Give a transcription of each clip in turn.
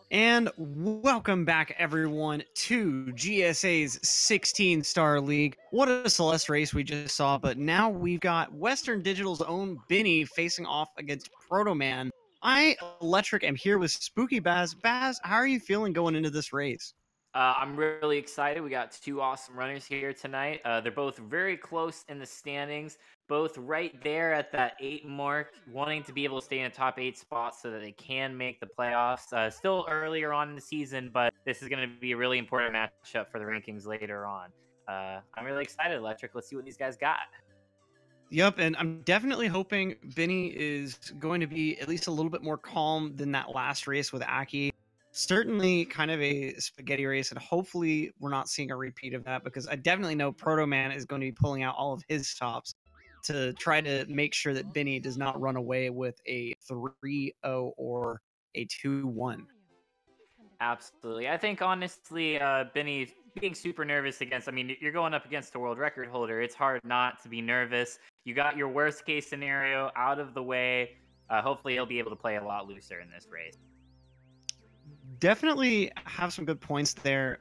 And welcome back, everyone, to GSA's 16-star league. What a Celeste race we just saw, but now we've got Western Digital's own Biinny facing off against Protoman. I, Electric, am here with Spooky Baz. Baz, how are you feeling going into this race? I'm really excited. We got two awesome runners here tonight. They're both very close in the standings, both right there at that 8 mark, wanting to be able to stay in the top 8 spots so that they can make the playoffs. Still earlier on in the season, but this is going to be a really important matchup for the rankings later on. I'm really excited, Electric. Let's see what these guys got. Yep, and I'm definitely hoping Biinny is going to be at least a little bit more calm than that last race with Aki. Certainly kind of a spaghetti race, and hopefully we're not seeing a repeat of that because I definitely know Protoman is going to be pulling out all of his stops to try to make sure that Biinny does not run away with a 3-0 or a 2-1. Absolutely. I think honestly, Benny being super nervous against, I mean, you're going up against a world record holder. It's hard not to be nervous. You got your worst case scenario out of the way. Hopefully, he'll be able to play a lot looser in this race. Definitely have some good points there.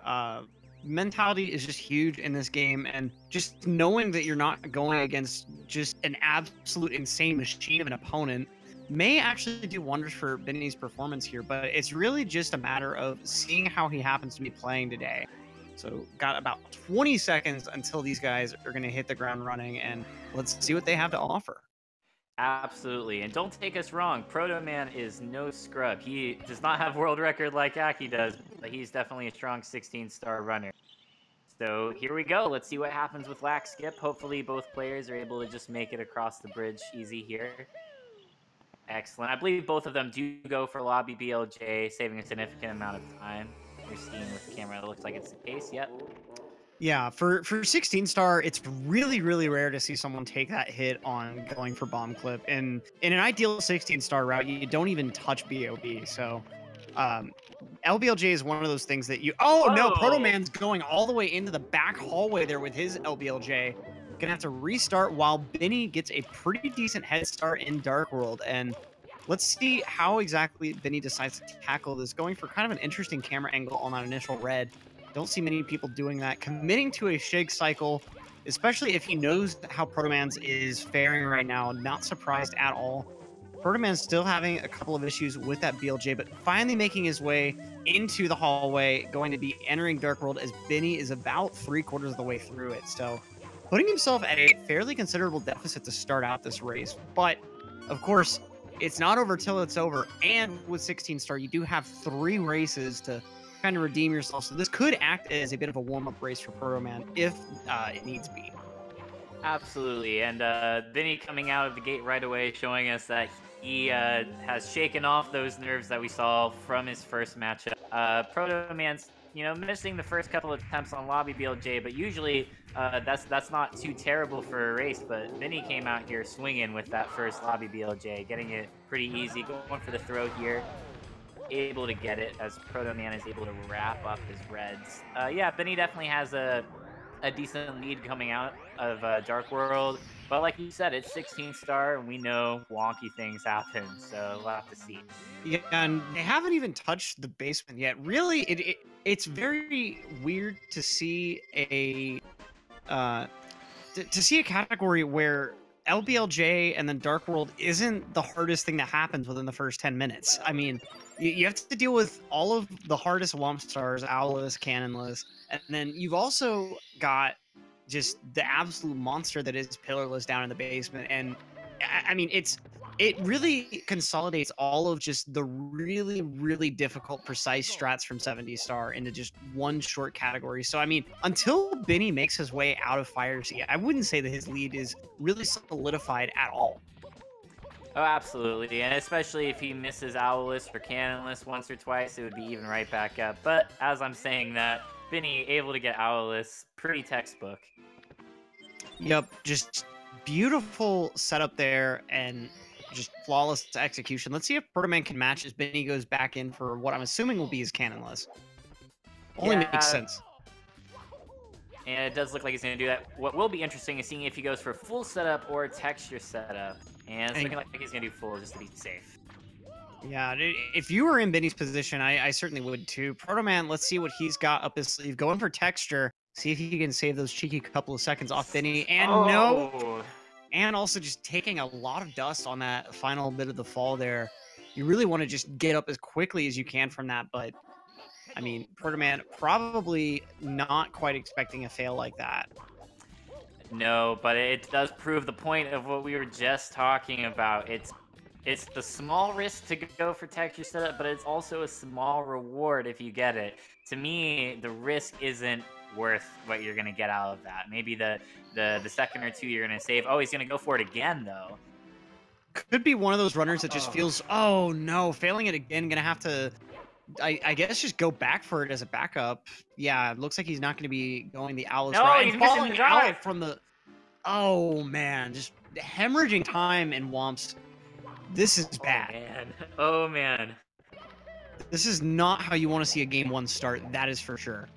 Mentality is just huge in this game, and just knowing that you're not going against just an absolute insane machine of an opponent may actually do wonders for Biinny's performance here, but it's really just a matter of seeing how he happens to be playing today. So got about 20 seconds until these guys are going to hit the ground running, and let's see what they have to offer. Absolutely. And don't take us wrong, Proto Man is no scrub. He does not have world record like Aki does, but he's definitely a strong 16-star runner. So here we go. Let's see what happens with Lack Skip. Hopefully both players are able to just make it across the bridge easy here. Excellent. I believe both of them do go for lobby BLJ, saving a significant amount of time. You're seeing with the camera, it looks like it's the case. Yep. Yeah, for 16 star, it's really rare to see someone take that hit on going for bomb clip. And in an ideal 16 star route, you don't even touch BOB. So um, LBLJ is one of those things that you. Oh no, Proto Whoa! Man's going all the way into the back hallway there with his LBLJ. Gonna have to restart while Biinny gets a pretty decent head start in Dark World. And let's see how exactly Biinny decides to tackle this. Going for kind of an interesting camera angle on that initial red. Don't see many people doing that. Committing to a shake cycle, especially if he knows how Protoman's is faring right now, not surprised at all. Protoman's still having a couple of issues with that BLJ, but finally making his way into the hallway, going to be entering Dark World as Biinny is about 3/4 of the way through it. So putting himself at a fairly considerable deficit to start out this race. But of course, it's not over till it's over. And with 16 star, you do have 3 races to kind of redeem yourself. So this could act as a bit of a warm-up race for Proto Man if it needs be. Absolutely. And Vinny coming out of the gate right away, showing us that he has shaken off those nerves that we saw from his first matchup. Proto Man's, missing the first couple of attempts on lobby BLJ, but usually that's not too terrible for a race. But Vinny came out here swinging with that first lobby BLJ, getting it pretty easy, going for the throw here. Able to get it as Proto Man is able to wrap up his reds. Yeah, Benny definitely has a decent lead coming out of Dark World, but like you said, it's 16 star, and we know wonky things happen, so we'll have to see. Yeah, and they haven't even touched the basement yet. Really, it's very weird to see a to see a category where LBLJ and then Dark World isn't the hardest thing that happens within the first 10 minutes. I mean, you have to deal with all of the hardest Womp Stars, Owlless, Cannonless, and then you've also got just the absolute monster that is Pillarless down in the basement. And I mean, it really consolidates all of just the really difficult precise strats from 70 star into just one short category. So I mean, until Biinny makes his way out of Fire Sea, I wouldn't say that his lead is really solidified at all. Oh, absolutely, and especially if he misses Owlless or Cannonless once or twice, it would be even right back up. But as I'm saying that, Benny able to get Owlless, pretty textbook. Yep, just beautiful setup there and just flawless execution. Let's see if Protoman can match as Biinny goes back in for what I'm assuming will be his Cannonless. Only makes Yeah, sense. and it does look like he's going to do that. What will be interesting is seeing if he goes for full setup or texture setup. And it's looking like he's going to do full just to be safe. Yeah, if you were in Biinny's position, I certainly would too. Protoman, let's see what he's got up his sleeve. Going for texture. See if he can save those cheeky couple of seconds off Biinny. And no! Oh, And also just taking a lot of dust on that final bit of the fall there. You really want to just get up as quickly as you can from that, but I mean, Protoman probably not quite expecting a fail like that. no, but it does prove the point of what we were just talking about. It's the small risk to go for texture setup, but it's also a small reward if you get it. To me, the risk isn't worth what you're gonna get out of that. Maybe the second or two you're gonna save. Oh, he's gonna go for it again though. Could be one of those runners that just Oh, feels, oh no, failing it again, gonna have to, I guess, just go back for it as a backup. Yeah, it looks like he's not gonna be going the Owl's no, route he's and missing the falling drive. out from the, oh man, just hemorrhaging time and Womps. This is Oh bad. man. Oh man. This is not how you want to see a game one start, that is for sure.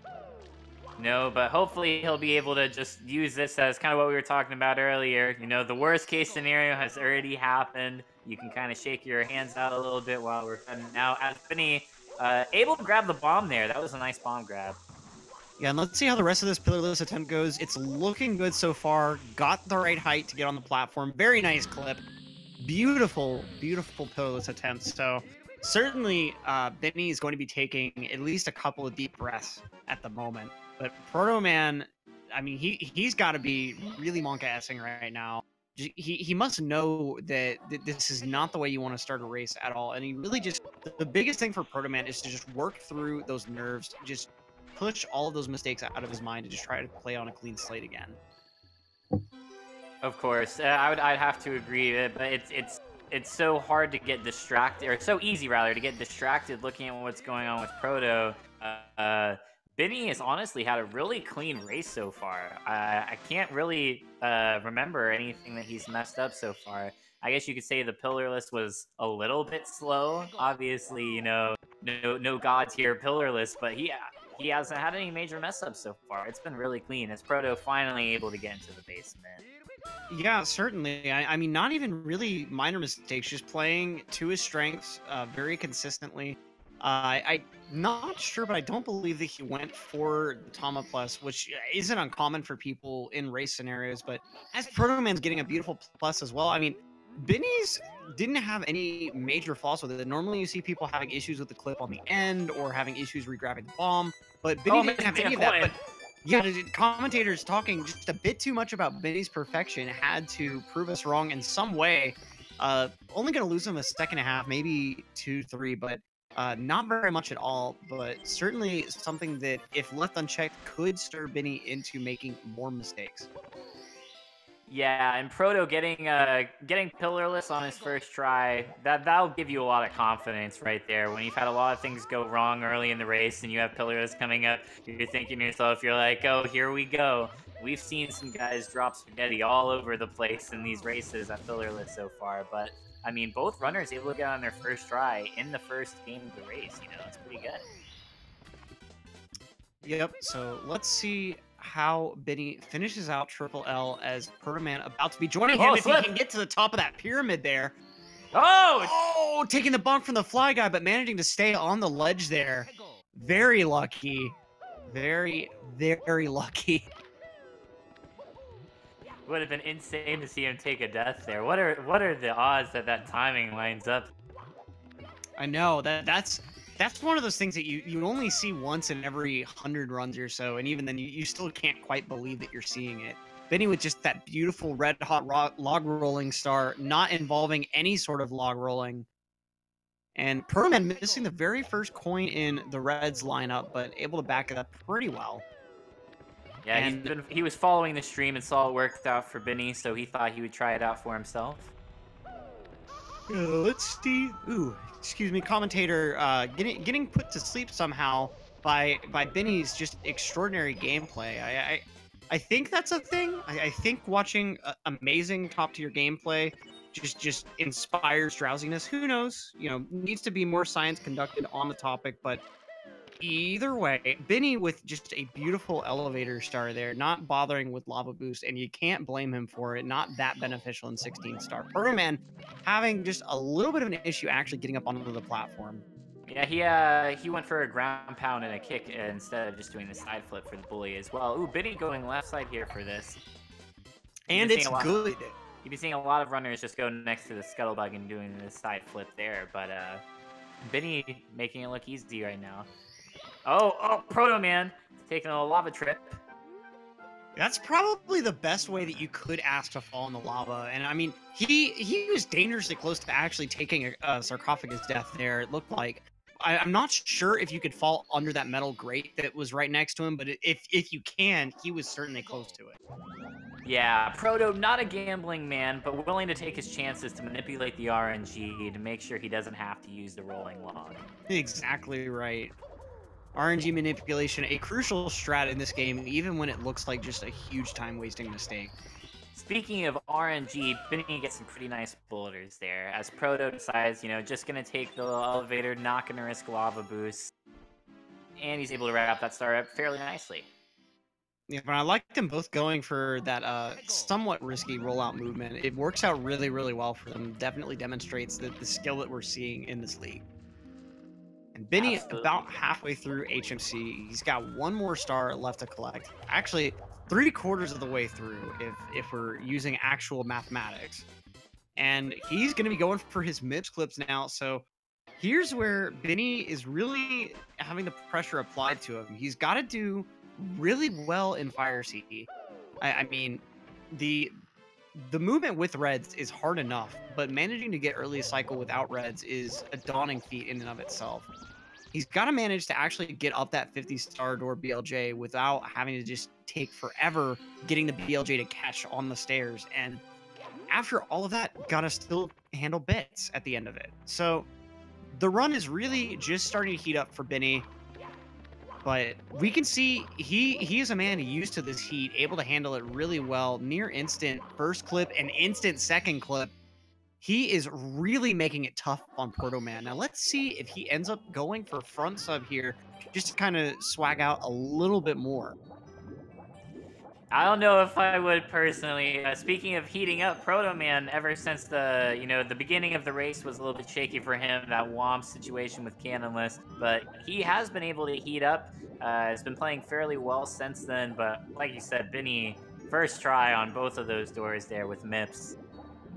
No, but hopefully he'll be able to just use this as kind of what we were talking about earlier. You know, the worst case scenario has already happened. You can kind of shake your hands out a little bit while we're cutting out. As Biinny able to grab the bomb there. That was a nice bomb grab. Yeah, and let's see how the rest of this pillarless attempt goes. It's looking good so far. Got the right height to get on the platform. Very nice clip. Beautiful, beautiful pillarless attempts. So certainly Biinny is going to be taking at least a couple of deep breaths at the moment. But Proto Man, I mean, he's got to be really monka-essing right now. He must know that this is not the way you want to start a race at all. And he really just, the biggest thing for Proto Man is to just work through those nerves, just push all of those mistakes out of his mind and just try to play on a clean slate again. Of course, I'd have to agree, but it's so hard to get distracted, or it's so easy rather to get distracted looking at what's going on with Proto. Biinny has honestly had a really clean race so far. I can't really remember anything that he's messed up so far. I guess you could say the pillarless was a little bit slow. Obviously, you know, no gods here pillarless, but he hasn't had any major mess ups so far. It's been really clean. Is Proto finally able to get into the basement? Yeah, certainly. I mean, not even really minor mistakes, just playing to his strengths very consistently. I'm not sure, but I don't believe that he went for the Tama Plus, which isn't uncommon for people in race scenarios. But as Proto Man's getting a beautiful plus as well, I mean, Biinny's didn't have any major flaws with it. Normally, you see people having issues with the clip on the end or having issues regrabbing the bomb, but Biinny Oh, didn't have missing any a of that. coin. But yeah, the commentators talking just a bit too much about Biinny's perfection had to prove us wrong in some way. Only going to lose him a second and a half, maybe 2-3, but not very much at all. But certainly something that, if left unchecked, could stir Biinny into making more mistakes. Yeah, and Proto getting pillarless on his first try, that'll give you a lot of confidence right there. When you've had a lot of things go wrong early in the race and you have pillarless coming up, you're thinking to yourself, you're like, oh, here we go. We've seen some guys drop spaghetti all over the place in these races at pillarless so far, but I mean, both runners able to get on their first try in the first game of the race. You know, it's pretty good. Yep, so let's see how Biinny finishes out Triple L as Protoman about to be joining him if he slip. can get to the top of that pyramid there. Oh, Oh, taking the bonk from the fly guy, but managing to stay on the ledge there. Very lucky. Very, very lucky. would have been insane to see him take a death there. What are the odds that that timing lines up? I know that's one of those things that you only see once in every 100 runs or so, and even then you still can't quite believe that you're seeing it. Biinny with just that beautiful red hot log rolling star, not involving any sort of log rolling. And Protoman missing the very first coin in the Reds lineup, but able to back it up pretty well. Yeah, And he was following the stream and saw it worked out for Biinny, so he thought he would try it out for himself. let's see. Ooh, excuse me, commentator getting put to sleep somehow by Biinny's just extraordinary gameplay. I think that's a thing. I think watching amazing top tier gameplay just inspires drowsiness. Who knows? You know, needs to be more science conducted on the topic, but Either way, Biinny with just a beautiful elevator star there, not bothering with lava boost, and you can't blame him for it. Not that beneficial in 16 star. Protoman having just a little bit of an issue actually getting up onto the platform. Yeah, he went for a ground pound and a kick instead of just doing the side flip for the bully as well. Ooh, Biinny going left side here for this. You've been And seeing it's a lot. good. You've been seeing a lot of runners just go next to the scuttlebug and doing the side flip there, but Biinny making it look easy right now. Oh, Proto Man taking a lava trip. That's probably the best way that you could ask to fall in the lava. And I mean, he was dangerously close to actually taking a sarcophagus death there. It looked like. I'm not sure if you could fall under that metal grate that was right next to him, but if you can, he was certainly close to it. Yeah, Proto, not a gambling man, but willing to take his chances to manipulate the RNG to make sure he doesn't have to use the rolling log. Exactly right. RNG manipulation, a crucial strat in this game, even when it looks like just a huge time-wasting mistake. Speaking of RNG, Biinny gets some pretty nice boulders there, as Proto decides, just gonna take the elevator, not gonna risk lava boost, and he's able to wrap that star up fairly nicely. Yeah, but I like them both going for that somewhat risky rollout movement. It works out really, really well for them. Definitely demonstrates the skill that we're seeing in this league. And Biinny, Absolutely. about halfway through HMC, he's got one more star left to collect. Actually, 3/4 of the way through, if we're using actual mathematics. And he's going to be going for his MIPS clips now. So here's where Biinny is really having the pressure applied to him. He's got to do really well in Fire Sea. I mean, the movement with reds is hard enough, but managing to get early cycle without reds is a daunting feat in and of itself. He's got to manage to actually get up that 50-star door BLJ without having to just take forever getting the BLJ to catch on the stairs. And after all of that, gotta still handle bits at the end of it. So the run is really just starting to heat up for Biinny. But we can see he is a man used to this heat, able to handle it really well. Near instant first clip and instant second clip. He is really making it tough on Protoman. Now let's see if he ends up going for front sub here, just to kind of swag out a little bit more. I don't know if I would personally. Speaking of heating up, Proto Man, ever since the beginning of the race was a little bit shaky for him, that Womp situation with Cannonless, but he has been able to heat up. Has been playing fairly well since then, but like you said, Biinny, first try on both of those doors there with MIPS,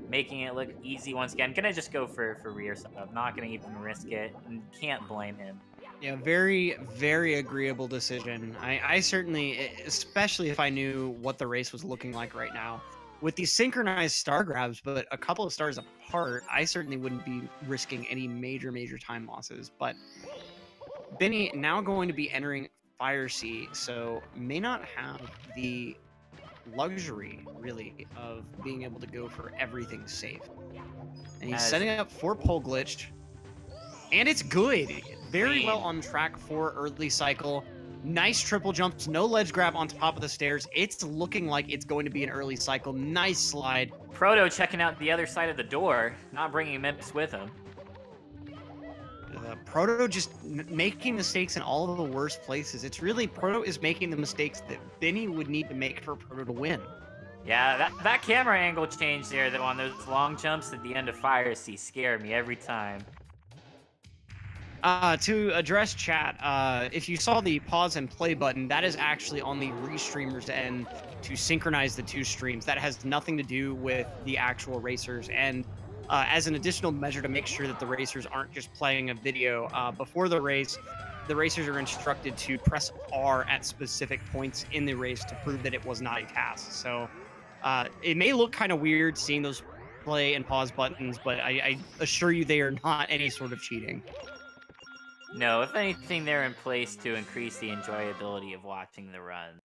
making it look easy once again. Gonna just go for rear sub, not gonna even risk it, and can't blame him. Yeah, very, very agreeable decision. I certainly, especially if I knew what the race was looking like right now. With these synchronized star grabs, but a couple of stars apart, I certainly wouldn't be risking any major, major time losses. But Biinny now going to be entering Fire Sea, so may not have the luxury, really, of being able to go for everything safe. And he's setting up for pole glitch. And it's good. Very well on track for early cycle. Nice triple jumps, no ledge grab on top of the stairs. It's looking like it's going to be an early cycle. Nice slide. Proto checking out the other side of the door, not bringing MIPS with him. Proto just making mistakes in all of the worst places. It's really, Proto is making the mistakes that Biinny would need to make for Proto to win. Yeah, that camera angle change there, though, on those long jumps at the end of Fire Sea scared me every time. To address chat, if you saw the pause and play button, that is actually on the restreamer's end to synchronize the two streams. That has nothing to do with the actual racers. And as an additional measure to make sure that the racers aren't just playing a video before the race, the racers are instructed to press R at specific points in the race to prove that it was not a task. So it may look kind of weird seeing those play and pause buttons, but I assure you they are not any sort of cheating. No, if anything, they're in place to increase the enjoyability of watching the run.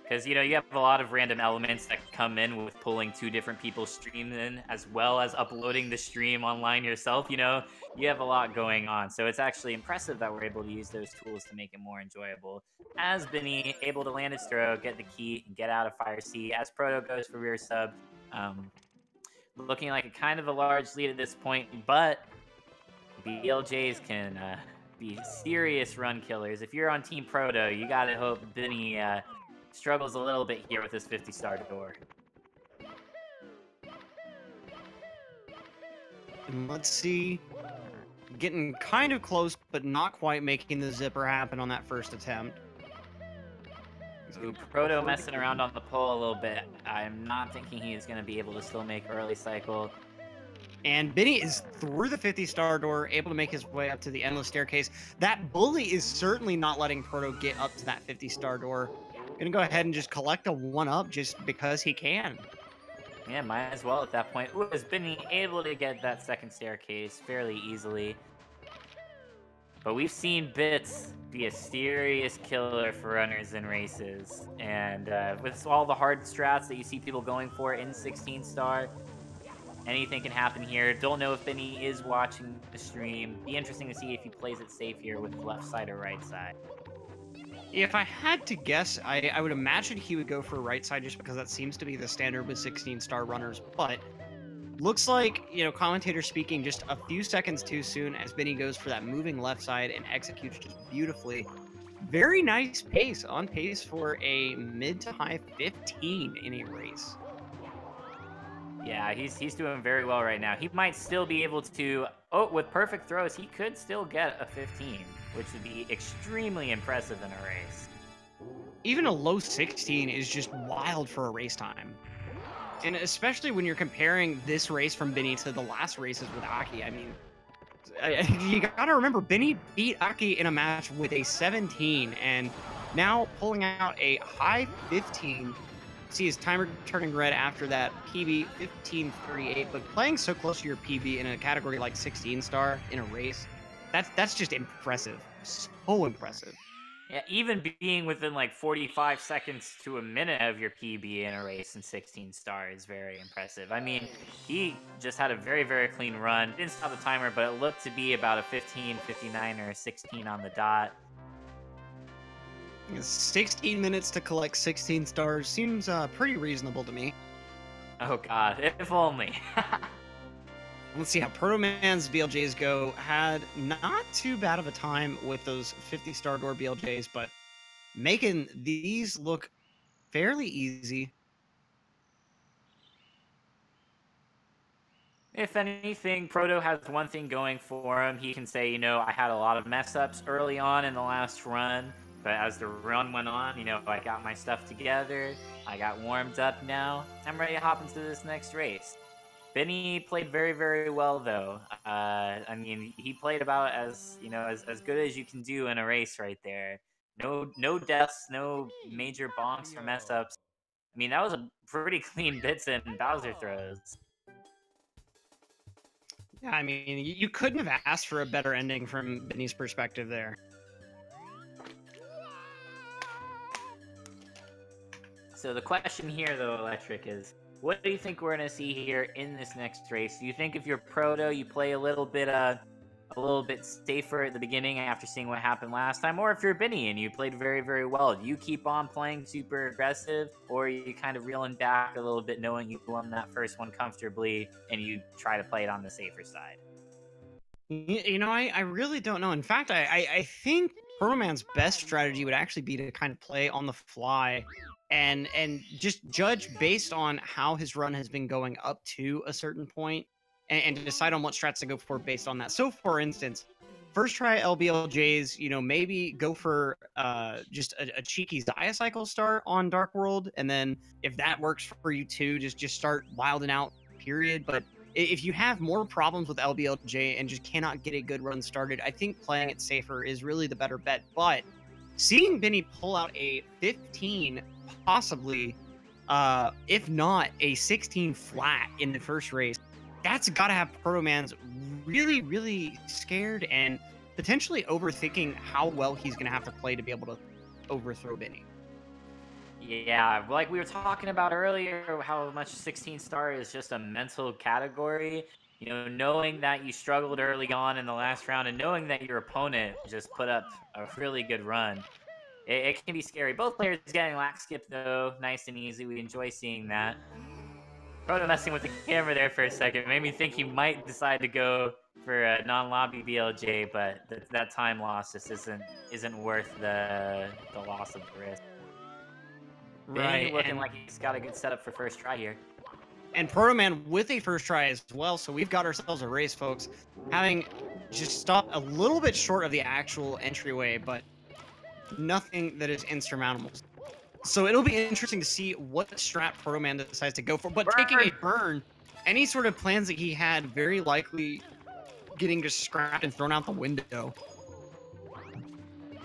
Because, you have a lot of random elements that come in with pulling two different people's streams in, as well as uploading the stream online yourself. You have a lot going on. So it's actually impressive that we're able to use those tools to make it more enjoyable. As Biinny able to land his throw, get the key, and get out of Fire Sea. As Proto goes for rear sub, looking like a kind of a large lead at this point, but BLJs can be serious run killers. If you're on Team Proto, you gotta hope Biinny struggles a little bit here with his 50-star door. And let's see. Getting kind of close, but not quite making the zipper happen on that first attempt. Ooh, Proto messing around on the pole a little bit. I'm not thinking he is going to be able to still make early cycle. And Biinny is through the 50-star door, able to make his way up to the endless staircase. That bully is certainly not letting Proto get up to that 50-star door. Gonna go ahead and just collect a 1-up just because he can. Yeah, might as well at that point. Ooh, is Biinny able to get that second staircase fairly easily? But we've seen Bits be a serious killer for runners in races. And with all the hard strats that you see people going for in 16-star, anything can happen here. Don't know if Biinny is watching the stream. Be interesting to see if he plays it safe here with left side or right side. If I had to guess, I would imagine he would go for right side just because that seems to be the standard with 16-star runners. But looks like, you know, commentator speaking just a few seconds too soon as Biinny goes for that moving left side and executes just beautifully. Very nice pace, on pace for a mid to high 15 in a race. Yeah, he's doing very well right now. He might still be able to, oh, with perfect throws, he could still get a 15, which would be extremely impressive in a race. Even a low 16 is just wild for a race time. And especially when you're comparing this race from Biinny to the last races with Aki. I mean, you gotta remember, Biinny beat Aki in a match with a 17, and now pulling out a high 15. See his timer turning red after that PB 15:38, but playing so close to your PB in a category like 16-star in a race, that's just impressive. So impressive. Yeah, even being within like 45 seconds to a minute of your PB in a race in 16-star is very impressive. I mean, he just had a very, very clean run. Didn't stop the timer, but it looked to be about a 15, 59, or a 16 on the dot. 16 minutes to collect 16 stars seems pretty reasonable to me. Oh god, if only. Let's see how Protoman's BLJs go. Had not too bad of a time with those 50-star door BLJs, but making these look fairly easy. If anything, Proto has one thing going for him. He can say, you know, I had a lot of mess-ups early on in the last run, but as the run went on, you know, I got my stuff together, I got warmed up now, I'm ready to hop into this next race. Biinny played very, very well, though. I mean, he played about as, you know, as good as you can do in a race right there. No deaths, no major bonks or mess-ups. I mean, that was a pretty clean Bits and Bowser throws. Yeah, I mean, you couldn't have asked for a better ending from Biinny's perspective there. So the question here, though, Electric, is what do you think we're going to see here in this next race? Do you think if you're Proto, you play a little bit safer at the beginning after seeing what happened last time? Or if you're Biinny and you played very, very well, do you keep on playing super aggressive? Or are you kind of reeling back a little bit knowing you won that first one comfortably and you try to play it on the safer side? You know, I really don't know. In fact, I think Protoman's best strategy would actually be to kind of play on the fly and just judge based on how his run has been going up to a certain point and decide on what strats to go for based on that. So, for instance, first try LBLJs, you know, maybe go for just a cheeky Zaya cycle start on Dark World, and then if that works for you too, just start wilding out, period. But if you have more problems with LBLJ and just cannot get a good run started, I think playing it safer is really the better bet. But seeing Biinny pull out a 15, possibly, if not a 16 flat in the first race, that's got to have Protoman's really, really scared and potentially overthinking how well he's going to have to play to be able to overthrow Biinny. Yeah, like we were talking about earlier, how much 16-star is just a mental category. You know, knowing that you struggled early on in the last round and knowing that your opponent just put up a really good run, it can be scary. Both players getting lack skip, though, nice and easy. We enjoy seeing that. Proto messing with the camera there for a second made me think he might decide to go for a non-lobby BLJ, but that time loss just isn't worth the loss of the risk. Biinny Right, looking like he's got a good setup for first try here. and Protoman with a first try as well, so we've got ourselves a race, folks. Having just stopped a little bit short of the actual entryway, but nothing that is insurmountable. So it'll be interesting to see what strat Protoman decides to go for, but taking a burn, any sort of plans that he had very likely getting just scrapped and thrown out the window.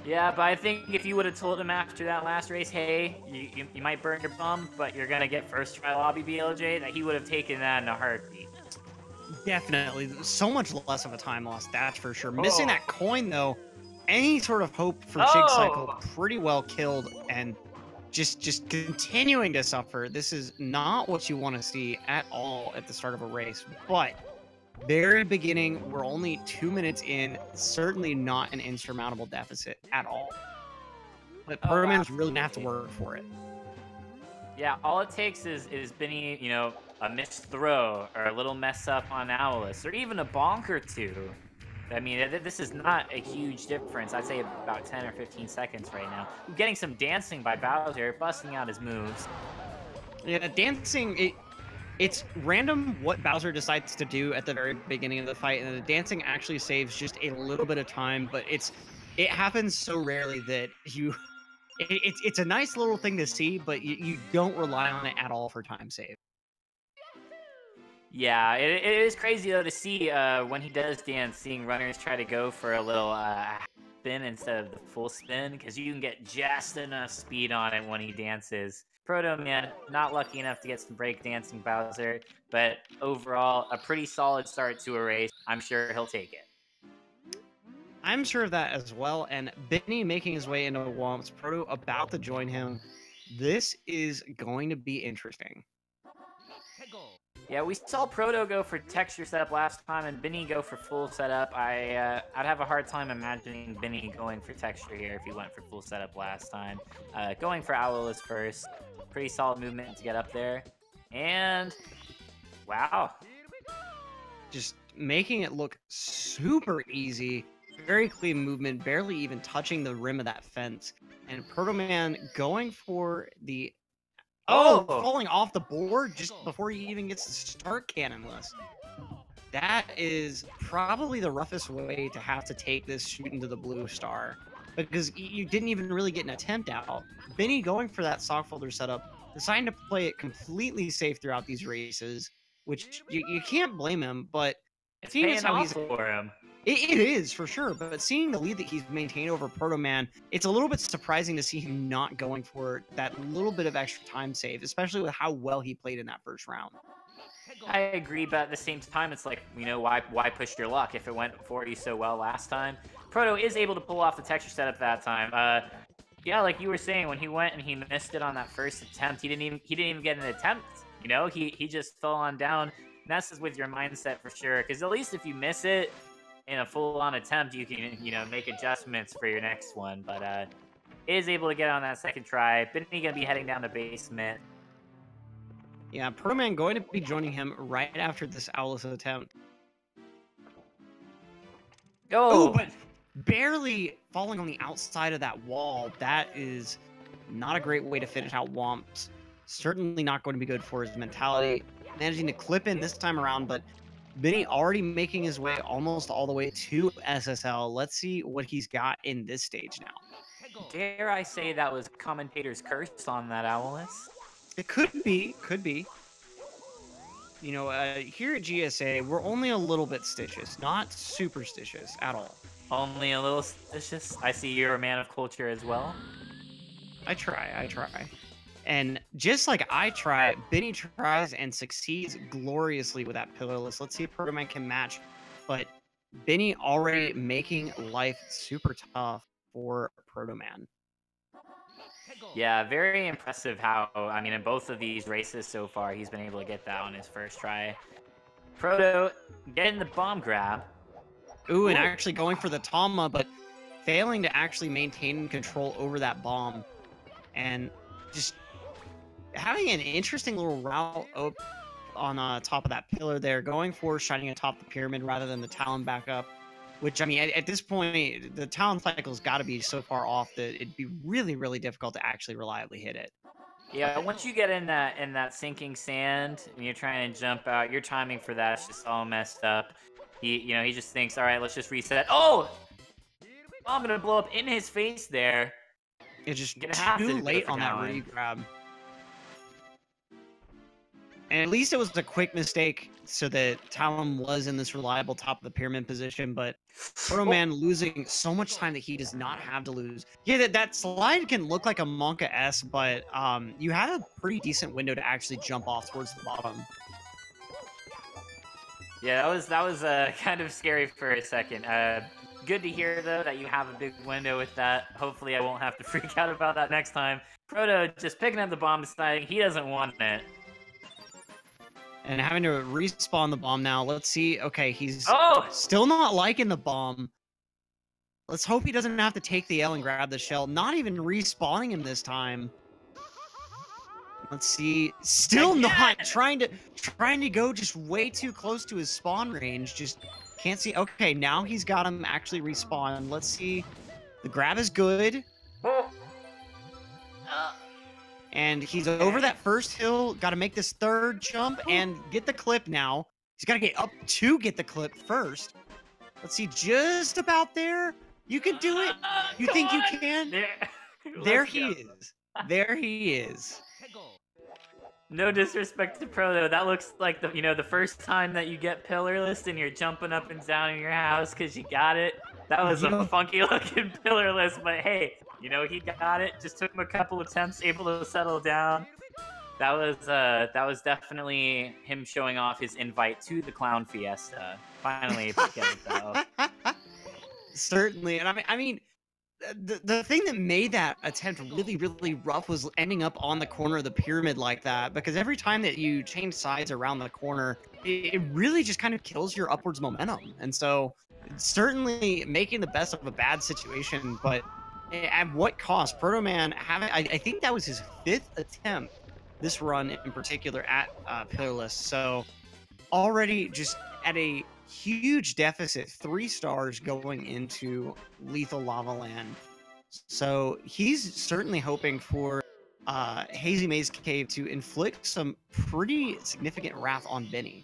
Yeah, but I think if you would have told him after that last race, hey, you might burn your bum, but you're gonna get first try lobby BLJ, that he would have taken that in a heartbeat. Definitely. So much less of a time loss, that's for sure. Missing that coin, though, any sort of hope for Jig Cycle pretty well killed, and just continuing to suffer. This is not what you want to see at all at the start of a race, but very beginning, we're only 2 minutes in, certainly not an insurmountable deficit at all. But Protoman's really gonna have to work for it. Yeah, all it takes is Biinny, you know, a missed throw or a little mess up on Owlus, or even a bonk or two. I mean, this is not a huge difference. I'd say about 10 or 15 seconds right now. Getting some dancing by Bowser, busting out his moves. Yeah, dancing, it's random what Bowser decides to do at the very beginning of the fight, and the dancing actually saves just a little bit of time, but it happens so rarely that it's a nice little thing to see, but you don't rely on it at all for time save. Yeah, it is crazy though to see when he does dance, seeing runners try to go for a little spin instead of the full spin, because you can get just enough speed on it when he dances. Protoman, not lucky enough to get some breakdancing Bowser, but overall, a pretty solid start to a race. I'm sure he'll take it. I'm sure of that as well, and Biinny making his way into Womps, Proto about to join him. This is going to be interesting. Yeah, we saw Proto go for texture setup last time, and Biinny go for full setup. I'd have a hard time imagining Biinny going for texture here if he went for full setup last time. Going for Owlus first. Pretty solid movement to get up there. And, wow. Just making it look super easy. Very clean movement, barely even touching the rim of that fence. And Protoman going for the... falling off the board just before he even gets to start cannonless. That is probably the roughest way to have to take this shoot into the blue star, because you didn't even really get an attempt out. Biinny going for that sock folder setup, deciding to play it completely safe throughout these races, which you can't blame him, but it's seeing paying as how off for him. It is, for sure, but seeing the lead that he's maintained over Protoman, it's a little bit surprising to see him not going for that little bit of extra time save, especially with how well he played in that first round. I agree, but at the same time, it's like, you know, why push your luck if it went for you so well last time? Proto is able to pull off the texture setup that time. Yeah, like you were saying, when he went and he missed it on that first attempt, he didn't even get an attempt. You know, he just fell on down. Messes with your mindset for sure, because at least if you miss it in a full-on attempt, you can, you know, make adjustments for your next one. But is able to get on that second try. Biinny gonna be heading down to basement. Yeah, Protoman going to be joining him right after this Owlus attempt. Oh, but barely falling on the outside of that wall. That is not a great way to finish out Womps. Certainly not going to be good for his mentality. Managing to clip in this time around, but Biinny already making his way almost all the way to SSL. Let's see what he's got in this stage now. Dare I say that was Commentators' curse on that Owlus? It could be, could be. You know, here at GSA, we're only a little bit stitious, not superstitious at all. Only a little stitious? I see you're a man of culture as well. I try. And just like I try, Biinny tries and succeeds gloriously with that pillarless. Let's see if Protoman can match. But Biinny already making life super tough for Protoman. Yeah, very impressive how, I mean, in both of these races so far, he's been able to get that on his first try. Proto getting the bomb grab. Ooh, and actually going for the Tama, but failing to actually maintain control over that bomb. And just having an interesting little route on top of that pillar there, going for shining atop the pyramid rather than the Talon back up. Which, I mean, at this point, the Talon cycle's got to be so far off that it'd be really, really difficult to actually reliably hit it. Yeah, once you get in that sinking sand and you're trying to jump out, your timing for that's just all messed up. He just thinks, all right, let's just reset. Oh, I'm gonna blow up in his face there. It's just Gonna have too to go late for on that Talon. re-grab. And at least it was a quick mistake so that Talon was in this reliable top of the pyramid position, but Protoman losing so much time that he does not have to lose. Yeah, that slide can look like a Monka S, but you have a pretty decent window to actually jump off towards the bottom. Yeah, that was kind of scary for a second. Good to hear though that you have a big window with that. Hopefully I won't have to freak out about that next time. Proto just picking up the bomb, deciding he doesn't want it. And having to respawn the bomb now. Let's see. Okay, he's Oh! still not liking the bomb. Let's hope he doesn't have to take the L and grab the shell. Not even respawning him this time. Let's see. Still not trying to go just way too close to his spawn range. Just can't see. Okay, now he's got him actually respawn. Let's see. The grab is good. And he's over that first hill. Got to make this third jump and get the clip now. He's got to get up to get the clip first. Let's see. Just about there. You can do it. You think you can? There he is. There he is. No disrespect to Proto, that looks like the first time that you get pillarless and you're jumping up and down in your house because you got it. That was a funky looking pillarless, but hey, he got it. Just took him a couple attempts, able to settle down. That was definitely him showing off his invite to the Clown Fiesta. Finally able to get it though. Certainly, and I mean. The thing that made that attempt really, really rough was ending up on the corner of the pyramid like that, because every time that you change sides around the corner, it really just kind of kills your upwards momentum. And so certainly making the best of a bad situation, but at what cost? Protoman I think that was his 5th attempt this run in particular at Pillarless. So already just at a huge deficit, 3 stars going into Lethal Lava Land. So he's certainly hoping for Hazy Maze Cave to inflict some pretty significant wrath on Biinny.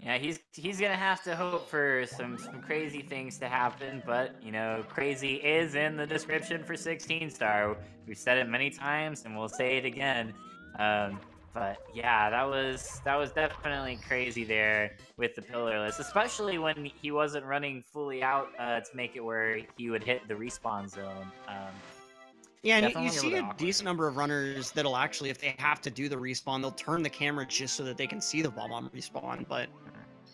Yeah, he's gonna have to hope for some crazy things to happen, but crazy is in the description for 16 star. We've said it many times, and we'll say it again. But yeah, that was definitely crazy there with the pillarless, especially when he wasn't running fully out to make it where he would hit the respawn zone. Yeah, and you see a decent number of runners that'll actually, if they have to do the respawn, they'll turn the camera just so that they can see the bomb on respawn. But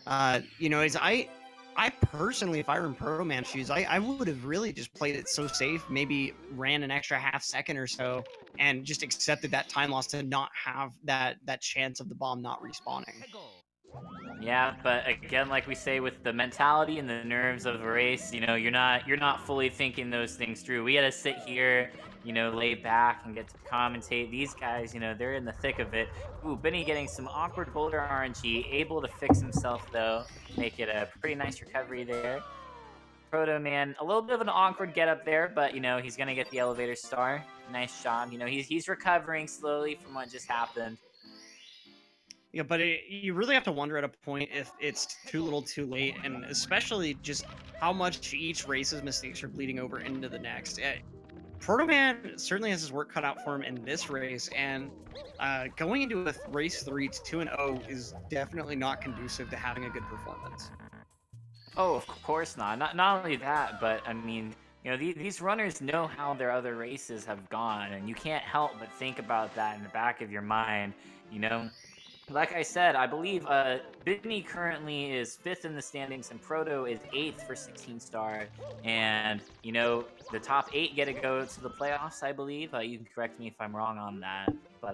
I personally, if I were in Protoman's shoes, I would have really just played it so safe, maybe ran an extra half second or so, and just accepted that time loss to not have that chance of the bomb not respawning. Yeah, but again, like we say, with the mentality and the nerves of a race, you're not fully thinking those things through. We had to sit here, lay back and get to commentate. These guys, they're in the thick of it. Ooh, Biinny getting some awkward boulder RNG, able to fix himself though, make it a pretty nice recovery there. Protoman, a little bit of an awkward get up there, but he's gonna get the elevator star. Nice job. He's recovering slowly from what just happened. Yeah, but you really have to wonder at a point if it's too little too late, and especially just how much each race's mistakes are bleeding over into the next. Protoman certainly has his work cut out for him in this race, and going into a race 3 2-0 is definitely not conducive to having a good performance. Oh, of course not. Not only that, but I mean, these runners know how their other races have gone, and you can't help but think about that in the back of your mind. Like I said, I believe Biinny currently is 5th in the standings, and Proto is 8th for 16 star. And the top 8 get to go to the playoffs, I believe. You can correct me if I'm wrong on that, but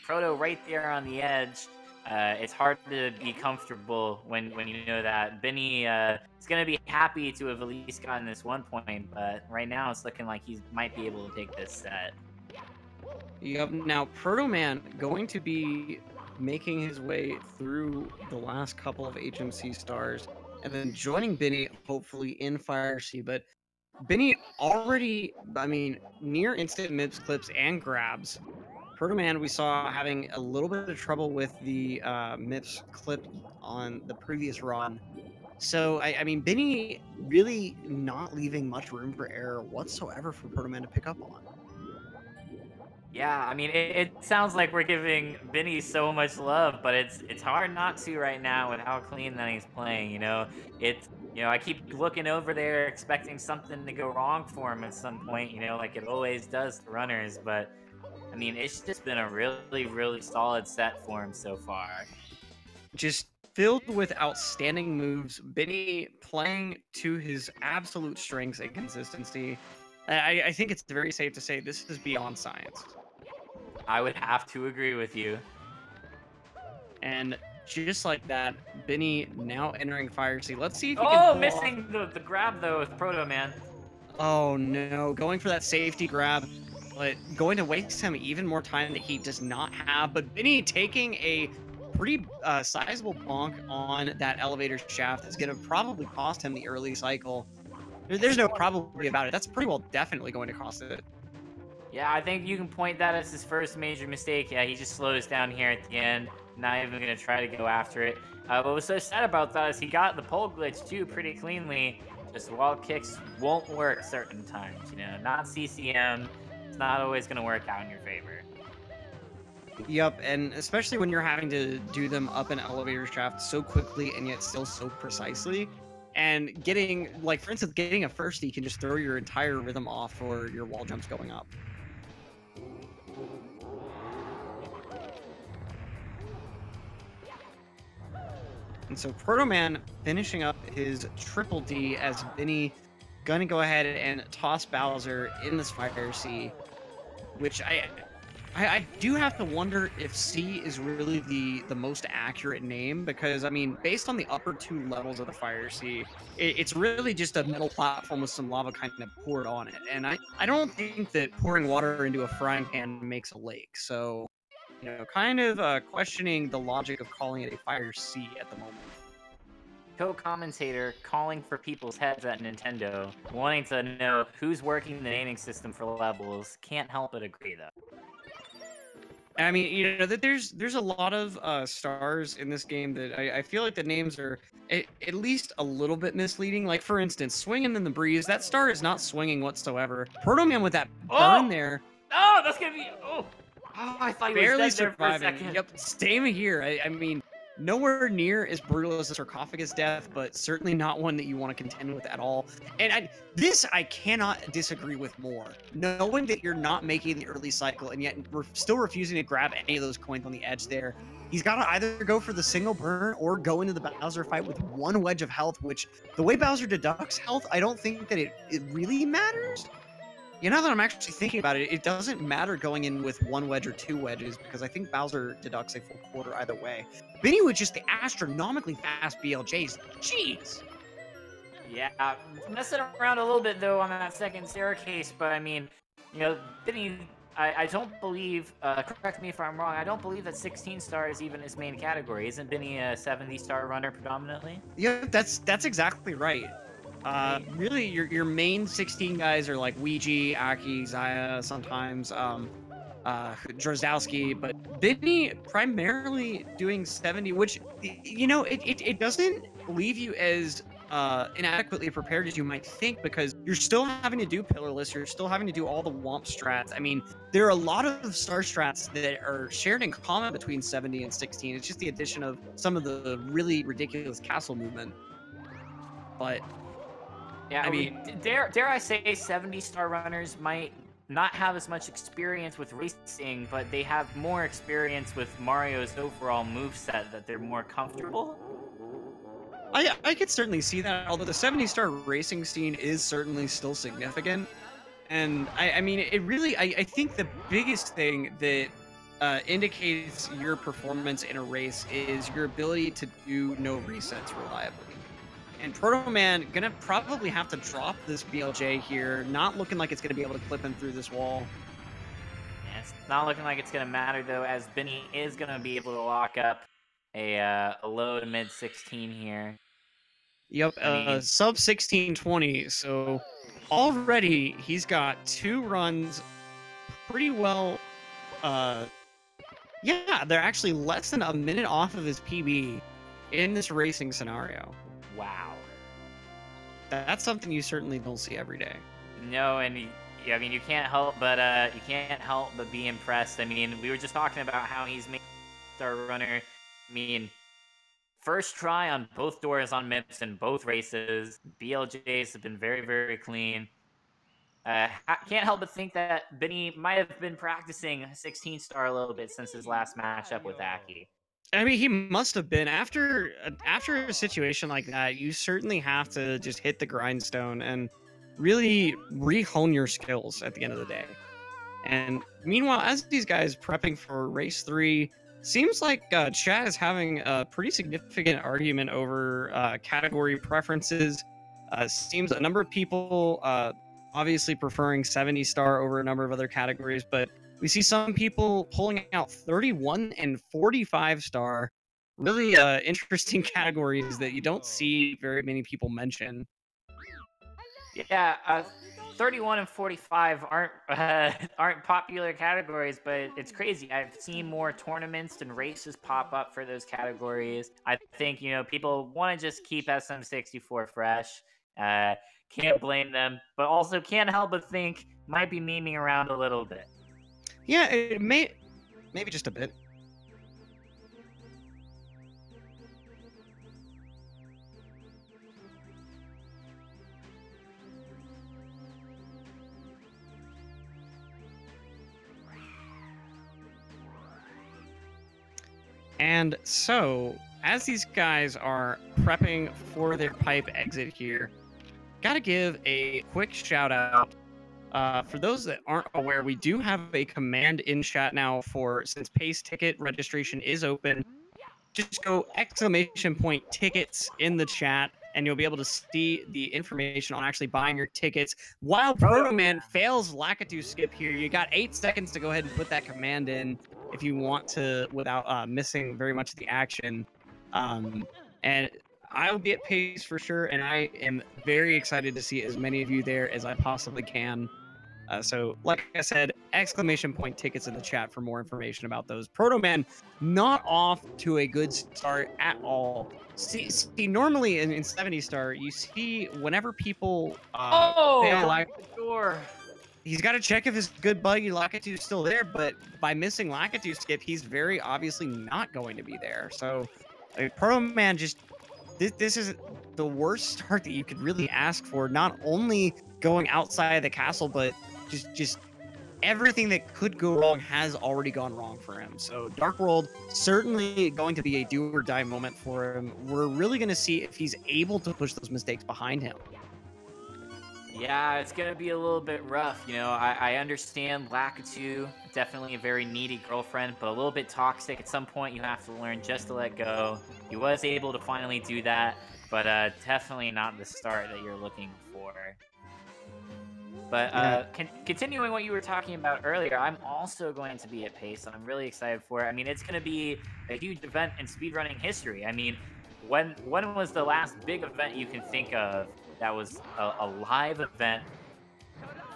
Proto right there on the edge. It's hard to be comfortable when you know that Biinny is gonna be happy to have at least gotten this 1 point, but right now it's looking like he might be able to take this set. Yep. Now, Proto Man going to be making his way through the last couple of HMC stars and then joining Binney, hopefully in Fire Sea. But Binney already, I mean, near instant MIPS clips and grabs. Proto Man, we saw having a little bit of trouble with the MIPS clip on the previous run. So, I mean, Binney really not leaving much room for error whatsoever for Proto Man to pick up on. Yeah, I mean, it sounds like we're giving Binney so much love, but it's hard not to right now with how clean that he's playing. It's I keep looking over there, expecting something to go wrong for him at some point. Like it always does to runners. But I mean, it's just been a really, really solid set for him so far. Just filled with outstanding moves. Binney playing to his absolute strengths and consistency. I think it's very safe to say this is beyond science. I would have to agree with you. And just like that, Binney now entering Fire Sea. Let's see if he can Oh, pull missing off. the grab though with Proto Man. Oh no, going for that safety grab, but going to waste him even more time that he does not have. But Binney taking a pretty sizable bonk on that elevator shaft is going to probably cost him the early cycle. There's no probably about it. That's pretty well definitely going to cost it. Yeah, I think you can point that as his first major mistake. Yeah, he just slows down here at the end. Not even going to try to go after it. What was so sad about that is he got the pole glitch too pretty cleanly. Just wall kicks won't work certain times. Not CCM. It's not always going to work out in your favor. Yep, and especially when you're having to do them up an elevator shaft so quickly and yet still so precisely. And getting, like, for instance, getting a firstie can just throw your entire rhythm off for your wall jumps going up. And so Proto Man finishing up his triple D as Binney gonna go ahead and toss Bowser in this Fire Sea, which I do have to wonder if C is really the most accurate name, because I mean, based on the upper two levels of the Fire Sea, it's really just a metal platform with some lava kind of poured on it, and I don't think that pouring water into a frying pan makes a lake. So kind of questioning the logic of calling it a Fire Sea at the moment. Co-commentator calling for people's heads at Nintendo, wanting to know who's working the naming system for levels. Can't help but agree though. I mean, that there's a lot of stars in this game that I feel like the names are at least a little bit misleading. Like, for instance, Swinging in the Breeze, that star is not swinging whatsoever. Proto Man with that burn there. Oh, that's gonna be... Oh, I thought he was Barely dead there for a surviving. second. Yep, same here. I mean, nowhere near as brutal as a sarcophagus death, but certainly not one that you want to contend with at all. And this I cannot disagree with more. Knowing that you're not making the early cycle and yet we're still refusing to grab any of those coins on the edge there, he's got to either go for the single burn or go into the Bowser fight with one wedge of health, which the way Bowser deducts health, I don't think that it really matters. Now that I'm actually thinking about it, it doesn't matter going in with one wedge or two wedges, because I think Bowser deducts a full quarter either way. Binney with just the astronomically fast BLJs. Jeez! Yeah, messing around a little bit, though, on that second staircase, but I mean, Binney, I don't believe, correct me if I'm wrong, I don't believe that 16 star is even his main category. Isn't Binney a 70-star runner predominantly? Yeah, that's exactly right. Really, your main 16 guys are like Ouija, Aki, Zaya, sometimes Drozdowski, but Binney primarily doing 70, which it doesn't leave you as inadequately prepared as you might think, because you're still having to do pillarless, you're still having to do all the womp strats. I mean, there are a lot of star strats that are shared in common between 70 and 16. It's just the addition of some of the really ridiculous castle movement. But yeah, I mean, dare I say 70-star runners might not have as much experience with racing, but they have more experience with Mario's overall moveset, that they're more comfortable. I could certainly see that, although the 70-star racing scene is certainly still significant. And I mean, it really, I think the biggest thing that indicates your performance in a race is your ability to do no resets reliably. And Proto Man gonna probably have to drop this BLJ here, not looking like it's gonna be able to clip him through this wall. Yeah, Not looking like it's going to matter, though, as Biinny is going to be able to lock up a low to mid 16 here. Yep, I mean, sub 1620. So already he's got 2 runs pretty well. Uh, yeah, they're actually less than a minute off of his PB in this racing scenario. wow. That's something you certainly don't see every day. No, and I mean, you can't help but be impressed. I mean, we were just talking about how he's made star runner. I mean, first try on both doors on MIPS in both races. BLJs have been very, very clean. Can't help but think that Biinny might have been practicing 16 star a little bit since his last matchup with Aki. I mean, he must have been after a situation like that. You certainly have to just hit the grindstone and really re-hone your skills at the end of the day. And meanwhile, as these guys prepping for race 3, seems like chat is having a pretty significant argument over category preferences. Seems a number of people obviously preferring 70 star over a number of other categories, but we see some people pulling out 31 and 45 star. Really interesting categories that you don't see very many people mention. Yeah, 31 and 45 aren't popular categories, but it's crazy. I've seen more tournaments and races pop up for those categories. I think people want to just keep SM64 fresh. Can't blame them, but also can't help but think might be memeing around a little bit. Yeah, it maybe just a bit. And so, as these guys are prepping for their pipe exit here, gotta give a quick shout out. For those that aren't aware, we do have a command in chat now since Pace Ticket registration is open. Just go !tickets in the chat, and you'll be able to see the information on actually buying your tickets. While Protoman fails Lakitu skip here, you got 8 seconds to go ahead and put that command in if you want to without missing very much of the action. And I will be at Pace for sure, and I am very excited to see as many of you there as I possibly can. So, like I said, !tickets in the chat for more information about those. Protoman not off to a good start at all. See normally in 70 star, you see whenever people fail Sure. he's got to check if his good buddy Lakitu is still there, but by missing Lakitu skip, he's very obviously not going to be there. So, Protoman just this is the worst start that you could really ask for. Not only going outside the castle, but just everything that could go wrong has already gone wrong for him. So Dark World certainly going to be a do or die moment for him. We're really going to see if he's able to push those mistakes behind him. Yeah, it's gonna be a little bit rough. I understand Lakitu, definitely a very needy girlfriend, but a little bit toxic. At some point, you have to learn just to let go. He was able to finally do that, but definitely not the start that you're looking for. But continuing what you were talking about earlier, I'm also going to be at Pace, and I'm really excited for it. I mean, it's going to be a huge event in speedrunning history. I mean, when was the last big event you can think of that was a live event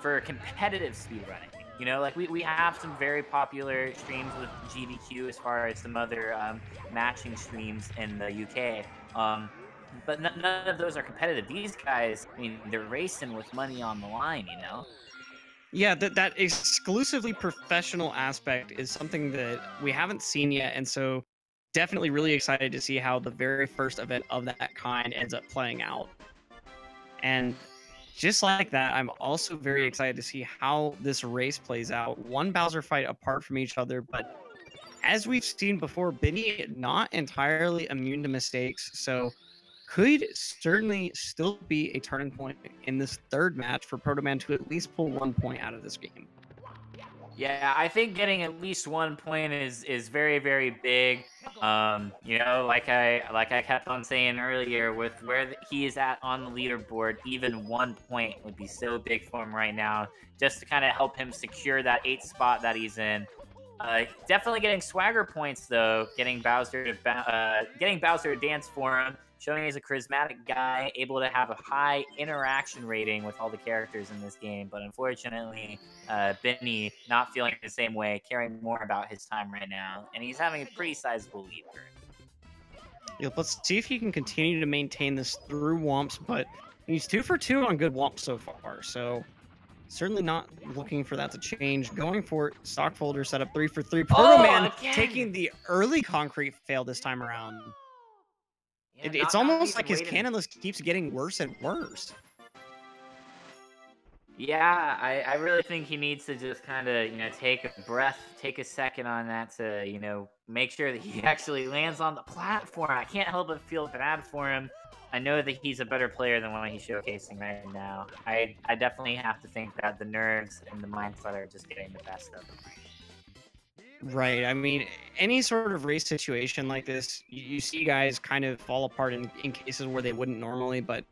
for competitive speedrunning? Like we have some very popular streams with GBQ as far as some other matching streams in the UK. But none of those are competitive. These guys, I mean, they're racing with money on the line, Yeah, that exclusively professional aspect is something that we haven't seen yet, and so definitely really excited to see how the very first event of that kind ends up playing out. And just like that, I'm also very excited to see how this race plays out. One Bowser fight apart from each other, but as we've seen before, Biinny not entirely immune to mistakes, so could certainly still be a turning point in this third match for Protoman to at least pull 1 point out of this game. Yeah, I think getting at least 1 point is very, very big. You know, like I kept on saying earlier, with where he is at on the leaderboard, even 1 point would be so big for him right now, just to kind of help him secure that 8th spot that he's in. Definitely getting swagger points though, getting Bowser to dance for him, showing he's a charismatic guy, able to have a high interaction rating with all the characters in this game. But unfortunately, Biinny not feeling the same way, caring more about his time right now, and he's having a pretty sizable lead currently. Yep, let's see if he can continue to maintain this through Womps, but he's 2 for 2 on good Womps so far, so certainly not looking for that to change. Going for it, stock folder setup 3 for 3. Oh, Protoman again! taking the early concrete fail this time around. Yeah, It's not almost even like his waiting. cannon list keeps getting worse and worse. Yeah, I really think he needs to just kind of, take a breath, take a second on that to, make sure that he actually lands on the platform. I can't help but feel bad for him. I know that he's a better player than what he's showcasing right now. I definitely have to think that the nerves and the mindset are just getting the best of him right Right. I mean, any sort of race situation like this, you see guys kind of fall apart in cases where they wouldn't normally, but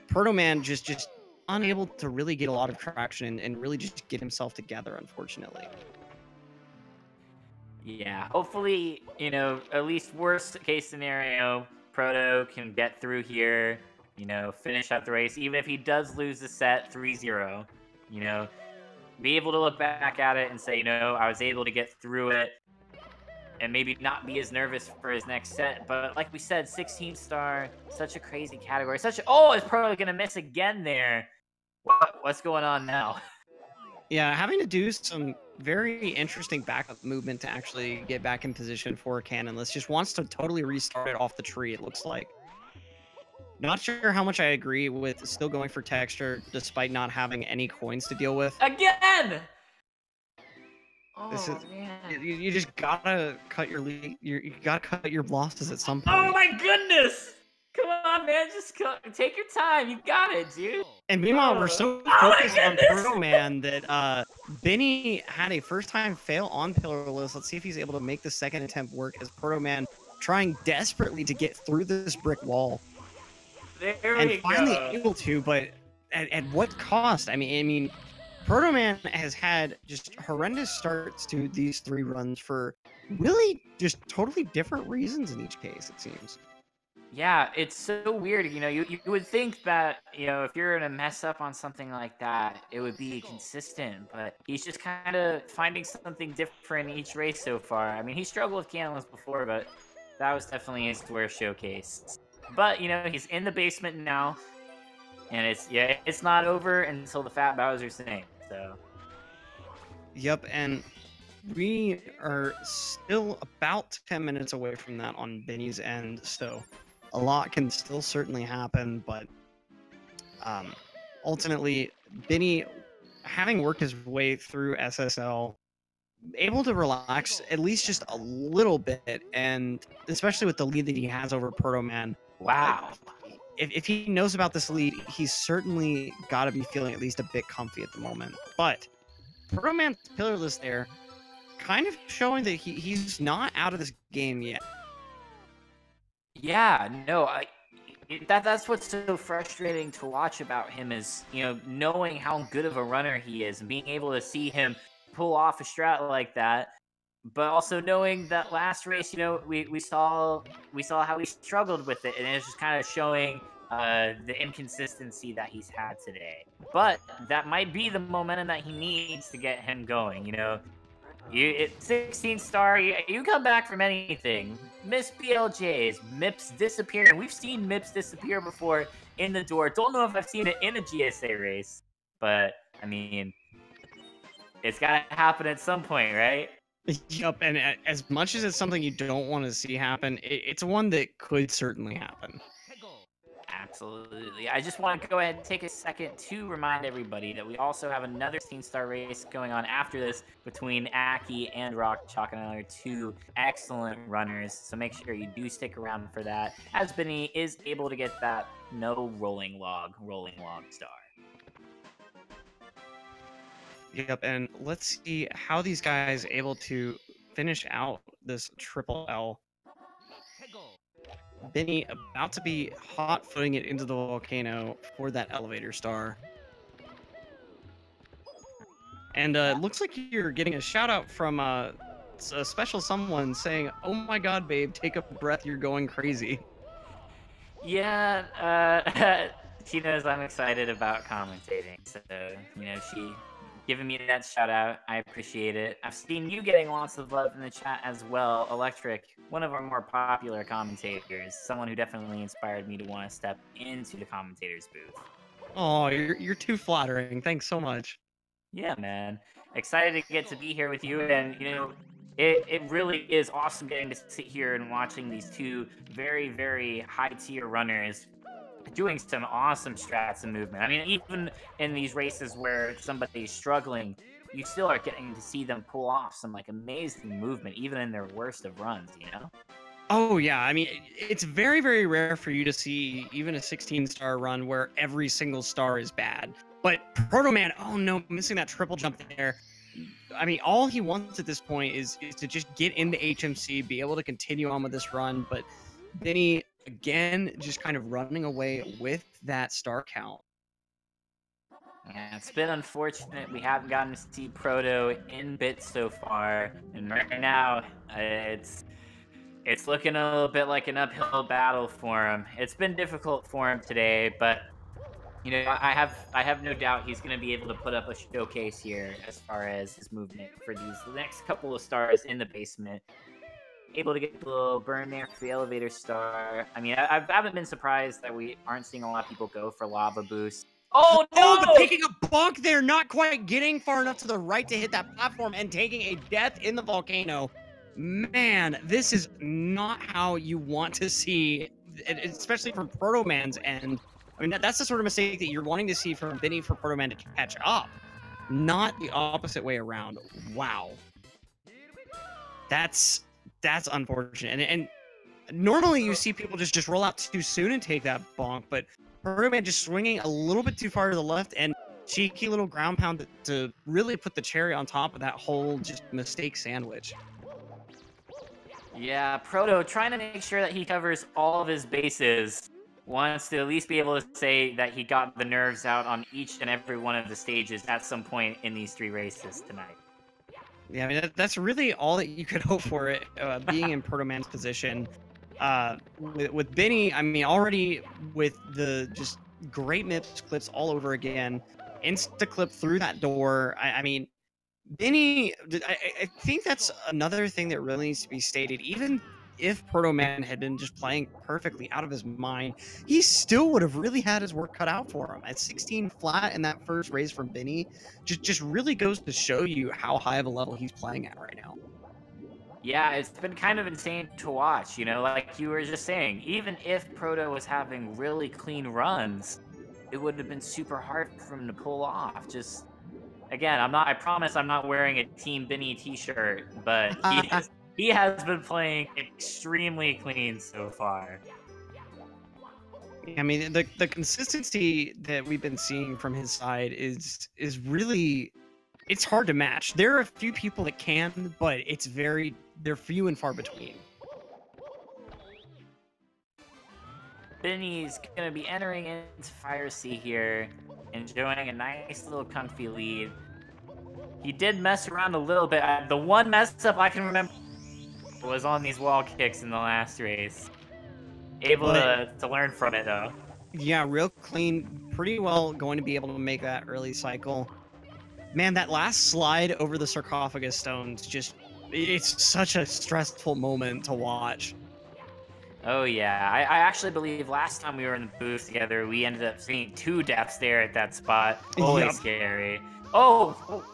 Protoman just unable to really get a lot of traction and really just get himself together, unfortunately. Yeah, hopefully, at least worst case scenario, Proto can get through here, finish up the race. Even if he does lose the set 3-0, you know, be able to look back at it and say, I was able to get through it, and maybe not be as nervous for his next set. But like we said, 16 star, such a crazy category. Oh, is Proto going to miss again there? What's going on now? Yeah, having to do some very interesting backup movement to actually get back in position for a cannonless. Just wants to totally restart it off the tree, it looks like. Not sure how much I agree with still going for texture despite not having any coins to deal with. Again! This is Oh, man. you just gotta cut your lead. You gotta cut your losses at some Oh point. my goodness! Come on, man, just take your time. You got it, dude. And meanwhile, we're so Oh my focused on goodness! Proto Man that Biinny had a first-time fail on Pillarless. Let's see if he's able to make the second attempt work as Proto Man trying desperately to get through this brick wall. There And we finally go. able to, but at what cost? I mean, Proto Man has had just horrendous starts to these 3 runs for really just totally different reasons in each case, it seems. Yeah, it's so weird. You would think that, if you're gonna mess up on something like that, it would be consistent, but he's just kind of finding something different each race so far. I mean, he struggled with Candless before, but that was definitely his worst showcase. But, he's in the basement now, and it's not over until the Fat Bowser sing, so. Yep, and we are still about 10 minutes away from that on Biinny's end, so a lot can still certainly happen, but ultimately, Biinny, having worked his way through SSL, able to relax at least just a little bit, and especially with the lead that he has over Proto Man. Wow. If he knows about this lead, he's certainly got to be feeling at least a bit comfy at the moment. But Proto Man's Pillarless there, kind of showing that he's not out of this game yet. Yeah, no, that's what's so frustrating to watch about him is, knowing how good of a runner he is and being able to see him pull off a strat like that, but also knowing that last race, we saw how he struggled with it, and it's just kind of showing the inconsistency that he's had today. But that might be the momentum that he needs to get him going. 16 star, you come back from anything. Miss BLJs, MIPS disappearing. We've seen MIPS disappear before in the door. Don't know if I've seen it in a GSA race, but I mean, it's gotta happen at some point, right? Yup, and as much as it's something you don't want to see happen, it's one that could certainly happen. Absolutely. I just want to go ahead and take a second to remind everybody that we also have another 16-star race going on after this between Aki and Rock Chalk, and another 2 excellent runners. So make sure you do stick around for that, as Biinny is able to get that no rolling log star. Yep, and let's see how these guys able to finish out this triple L. Biinny about to be hot footing it into the volcano for that elevator star. And it looks like you're getting a shout out from a special someone saying, "Oh my God, babe, take a breath. You're going crazy." Yeah, she knows I'm excited about commentating, so, you know, she giving me that shout out. I appreciate it. I've seen you getting lots of love in the chat as well. Electric, one of our more popular commentators, someone who definitely inspired me to want to step into the commentators booth. Oh, you're too flattering. Thanks so much. Yeah, man. Excited to get to be here with you, and, you know, it really is awesome getting to sit here and watching these two very, very high-tier runners doing some awesome strats and movement. I mean, even in these races where somebody's struggling, you still are getting to see them pull off some, like, amazing movement, even in their worst of runs, you know? Oh yeah, I mean, it's very, very rare for you to see even a 16-star run where every single star is bad. But Protoman, oh no, missing that triple jump there. I mean, all he wants at this point is to just get into HMC, be able to continue on with this run. But Biinny, again, just kind of running away with that star count. Yeah, it's been unfortunate we haven't gotten to see Proto in bits so far, and right now, it's looking a little bit like an uphill battle for him. It's been difficult for him today, but you know, I have no doubt he's going to be able to put up a showcase here as far as his movement for these next couple of stars in the basement. Able to get the little burn there for the elevator star. I mean, I haven't been surprised that we aren't seeing a lot of people go for lava boost. Oh no! Oh, but taking a bonk there, not quite getting far enough to the right to hit that platform and taking a death in the volcano. Man, this is not how you want to see, especially from Protoman's end. I mean, that's the sort of mistake that you're wanting to see from Biinny for Protoman to catch up, not the opposite way around. Wow. That's unfortunate. And normally you see people just roll out too soon and take that bonk, but Protoman just swinging a little bit too far to the left and cheeky little ground pound to really put the cherry on top of that whole just mistake sandwich. Yeah, Proto trying to make sure that he covers all of his bases. Wants to at least be able to say that he got the nerves out on each and every one of the stages at some point in these 3 races tonight. Yeah, I mean, that's really all that you could hope for it, being in Protoman's position. With Biinny, I mean, already with the just great MIPS clips all over again, insta-clip through that door. I mean, Biinny, I think that's another thing that really needs to be stated. Even if Protoman had been just playing perfectly out of his mind, he still would have really had his work cut out for him. At 16 flat in that first race from Biinny, just really goes to show you how high of a level he's playing at right now. Yeah, it's been kind of insane to watch, you know, like you were just saying. Even if Proto was having really clean runs, it would have been super hard for him to pull off. Just, again, I promise I'm not wearing a Team Biinny t-shirt, but he has been playing extremely clean so far. I mean, the consistency that we've been seeing from his side is really, it's hard to match. There are a few people that can, but they're few and far between. Biinny's gonna be entering into Fire Sea here, enjoying a nice little comfy lead. He did mess around a little bit. The one mess up I can remember was on these wall kicks in the last race. Able to learn from it, though. Yeah, real clean. Pretty well going to be able to make that early cycle. Man, that last slide over the sarcophagus stones, it's such a stressful moment to watch. Oh, yeah. I actually believe last time we were in the booth together, we ended up seeing 2 deaths there at that spot. Holy scary. Oh!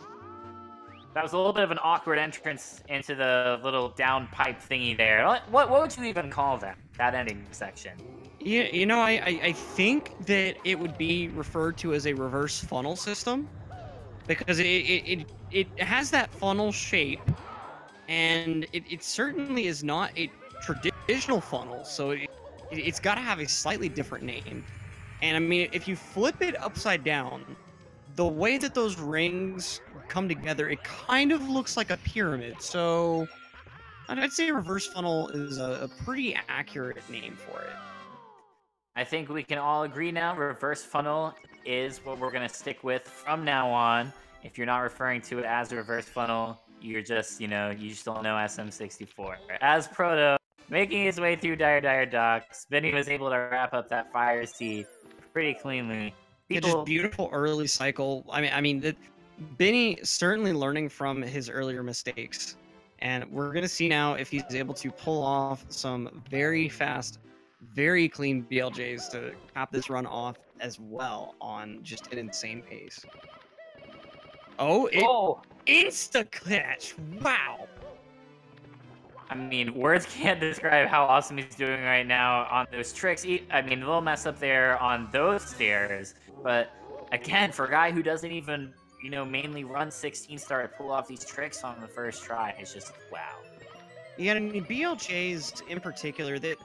That was a little bit of an awkward entrance into the little down pipe thingy there. What would you even call that ending section? Yeah, you know, I think that it would be referred to as a reverse funnel system, because it has that funnel shape, and it certainly is not a traditional funnel, so it's got to have a slightly different name. And I mean, if you flip it upside down, the way that those rings come together, it kind of looks like a pyramid. So I'd say reverse funnel is a pretty accurate name for it. I think we can all agree now, reverse funnel is what we're going to stick with from now on. If you're not referring to it as a reverse funnel, you're just, you just don't know SM64. As Proto, making his way through Dire Docks, Biinny was able to wrap up that fire seed pretty cleanly. Yeah, just beautiful early cycle. I mean, Biinny certainly learning from his earlier mistakes. And we're going to see now if he's able to pull off some very fast, very clean BLJs to cap this run off as well on just an insane pace. Oh, insta catch. Wow. I mean, words can't describe how awesome he's doing right now on those tricks. I mean, a little mess up there on those stairs, but again, for a guy who doesn't even, mainly run 16 star to pull off these tricks on the first try, it's just wow. Yeah, I mean, BLJs in particular, the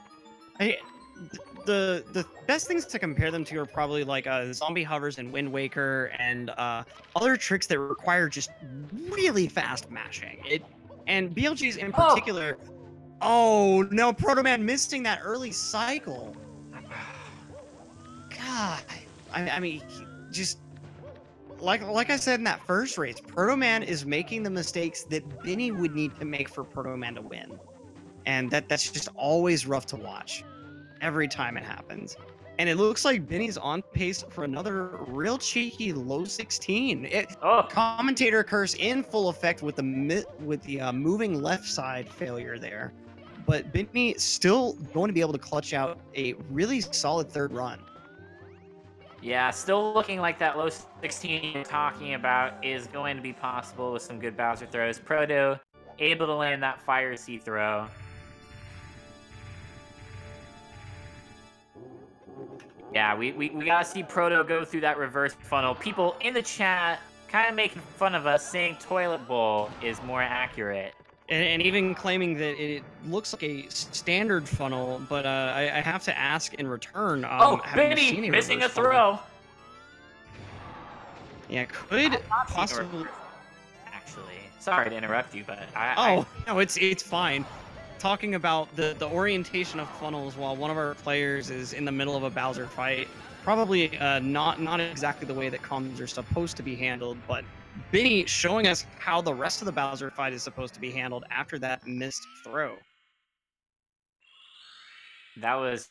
best things to compare them to are probably like zombie hovers and Wind Waker and other tricks that require just really fast mashing. And BLGs in particular. Oh no, Protoman missing that early cycle. God, I mean, just like I said in that first race, Protoman is making the mistakes that Biinny would need to make for Protoman to win, and that's just always rough to watch every time it happens. And it looks like Biinny's on pace for another real cheeky low 16. Commentator curse in full effect with the moving left side failure there. But Biinny still going to be able to clutch out a really solid third run. Yeah, still looking like that low 16 you're talking about is going to be possible with some good Bowser throws. Proto able to land that fire seed throw. Yeah, we gotta see Proto go through that reverse funnel. People in the chat kind of making fun of us, saying toilet bowl is more accurate. And even claiming that it looks like a standard funnel, but I have to ask in return. Biinny missing a throw. Yeah, could possibly. Actually, sorry to interrupt you, but no, it's fine. Talking about the orientation of funnels while one of our players is in the middle of a Bowser fight, probably not exactly the way that comms are supposed to be handled, but Biinny showing us how the rest of the Bowser fight is supposed to be handled after that missed throw. That was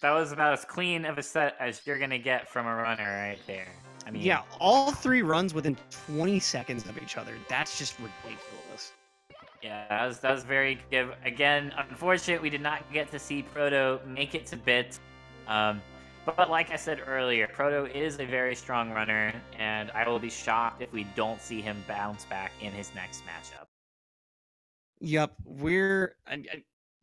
about as clean of a set as you're gonna get from a runner right there. I mean, yeah, all three runs within 20 seconds of each other. That's just ridiculous. Yeah, that was very good. Again, unfortunate we did not get to see Proto make it to bit. But like I said earlier, Proto is a very strong runner, and I will be shocked if we don't see him bounce back in his next matchup. Yep,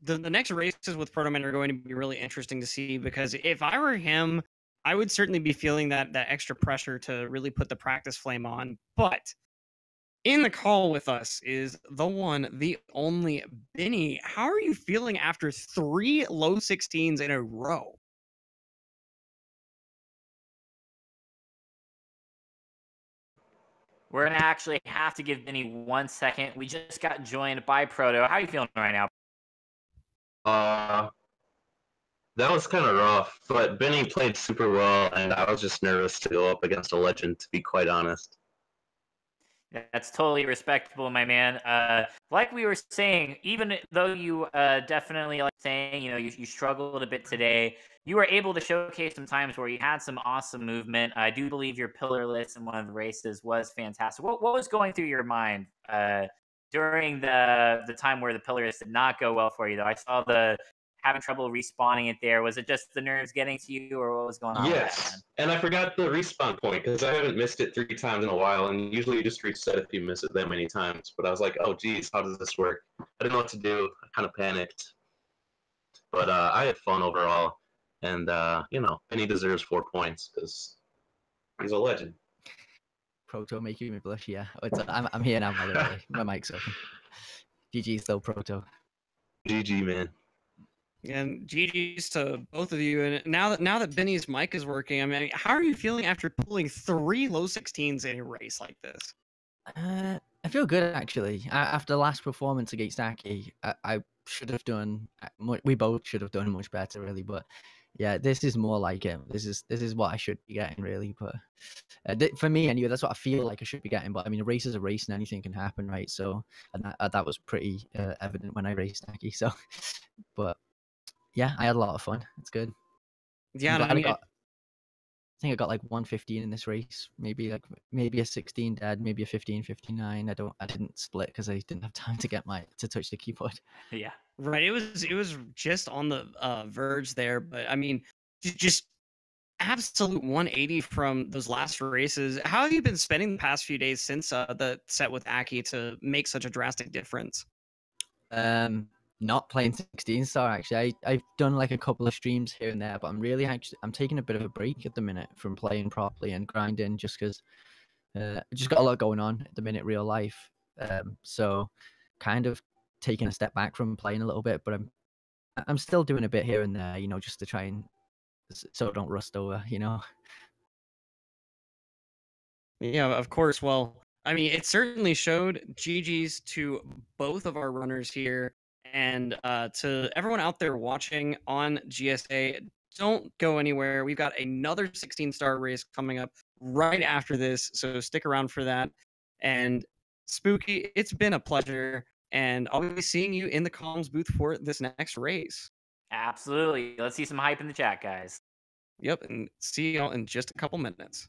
the next races with Protoman are going to be really interesting to see, because if I were him, I would certainly be feeling that extra pressure to really put the practice flame on. But in the call with us is the one, the only Biinny. How are you feeling after 3 low 16s in a row? We're going to actually have to give Biinny 1 second. We just got joined by Proto. How are you feeling right now? That was kind of rough, but Biinny played super well, and I was just nervous to go up against a legend, to be quite honest. That's totally respectable, my man. Like we were saying, even though you definitely, like saying, you struggled a bit today, you were able to showcase some times where you had some awesome movement. I do believe your pillarless in one of the races was fantastic. What was going through your mind during the time where the pillarless did not go well for you, though? I saw having trouble respawning it there. Was it just the nerves getting to you, or what was going on? Yes, and I forgot the respawn point, because I haven't missed it 3 times in a while, and usually you just reset if you miss it that many times. But I was like, oh geez, how does this work? I didn't know what to do. I kind of panicked. But I had fun overall, and Biinny deserves 4 points, because he's a legend. Proto making me blush, yeah. I'm here now, by the way. My mic's open. GG's though, Proto. GG, man. And GG's to both of you. And now that Benny's mic is working, I mean, how are you feeling after pulling 3 low 16s in a race like this? I feel good actually. After the last performance against Aki, I should have done. We both should have done much better, really. But yeah, this is more like it. This is what I should be getting, really. But for me, anyway, that's what I feel like I should be getting. But I mean, a race is a race, and anything can happen, right? So, and that was pretty evident when I raced Aki. So, but yeah, I had a lot of fun. It's good. Yeah, I'm and I glad mean, I think I got like 115 in this race. Maybe a 16 dead, maybe a 15, 59. I didn't split because I didn't have time to touch the keyboard. Yeah. right. It was just on the verge there, but I mean, just absolute 180 from those last races. How have you been spending the past few days since the set with Aki to make such a drastic difference? Not playing 16 star actually. I've done like a couple of streams here and there, but I'm taking a bit of a break at the minute from playing properly and grinding just because I just got a lot going on at the minute, real life. So kind of taking a step back from playing a little bit, but I'm still doing a bit here and there, just to try and so I don't rust over. Yeah, of course. Well, I mean, it certainly showed. GG's to both of our runners here, and to everyone out there watching on GSA. Don't go anywhere. We've got another 16-star race coming up right after this, so stick around for that. And Spooky, it's been a pleasure, and I'll be seeing you in the comms booth for this next race. Absolutely. Let's see some hype in the chat, guys. Yep, and see y'all in just a couple minutes.